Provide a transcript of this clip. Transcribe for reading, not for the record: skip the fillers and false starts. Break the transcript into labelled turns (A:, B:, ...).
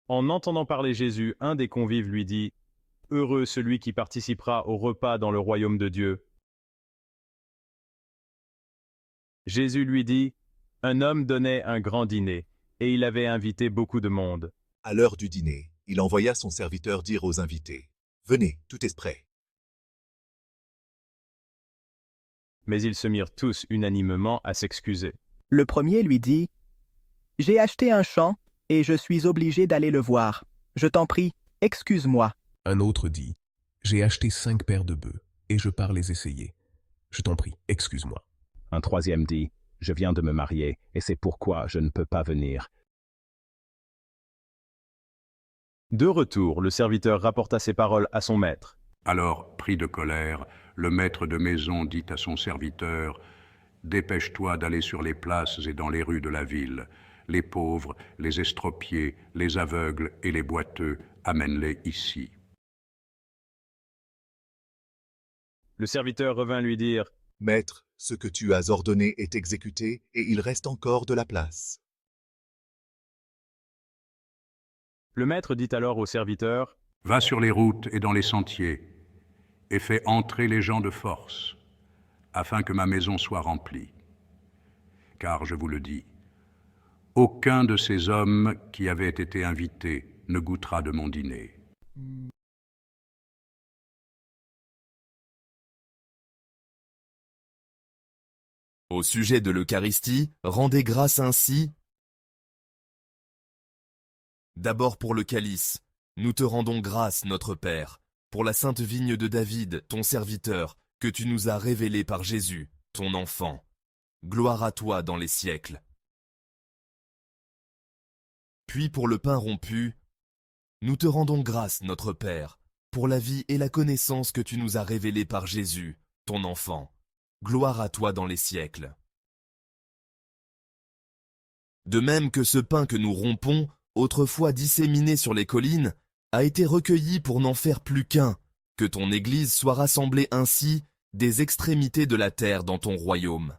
A: En entendant parler Jésus, un des convives lui dit: Heureux celui qui participera au repas dans le royaume de Dieu. Jésus lui dit: Un homme donnait un grand dîner, et il avait invité beaucoup de monde.
B: À l'heure du dîner, il envoya son serviteur dire aux invités: Venez, tout est prêt.
A: Mais ils se mirent tous unanimement à s'excuser.
C: Le premier lui dit: J'ai acheté un champ et je suis obligé d'aller le voir. Je t'en prie, excuse-moi.
D: Un autre dit: J'ai acheté 5 paires de bœufs, et je pars les essayer. Je t'en prie, excuse-moi.
E: Un troisième dit: Je viens de me marier, et c'est pourquoi je ne peux pas venir.
A: De retour, le serviteur rapporta ces paroles à son maître.
F: Alors, pris de colère, le maître de maison dit à son serviteur: Dépêche-toi d'aller sur les places et dans les rues de la ville. Les pauvres, les estropiés, les aveugles et les boiteux, amène-les ici.
A: Le serviteur revint lui dire:
B: Maître, ce que tu as ordonné est exécuté, et il reste encore de la place.
A: Le maître dit alors au serviteur:
F: Va sur les routes et dans les sentiers, et fais entrer les gens de force, afin que ma maison soit remplie. Car je vous le dis, aucun de ces hommes qui avaient été invités ne goûtera de mon dîner.
G: Au sujet de l'Eucharistie, rendez grâce ainsi. D'abord pour le calice, nous te rendons grâce, notre Père, pour la sainte vigne de David, ton serviteur, que tu nous as révélée par Jésus, ton enfant. Gloire à toi dans les siècles. Puis pour le pain rompu, nous te rendons grâce, notre Père, pour la vie et la connaissance que tu nous as révélée par Jésus, ton enfant. Gloire à toi dans les siècles. De même que ce pain que nous rompons, autrefois disséminé sur les collines, a été recueilli pour n'en faire plus qu'un, que ton Église soit rassemblée ainsi des extrémités de la terre dans ton royaume.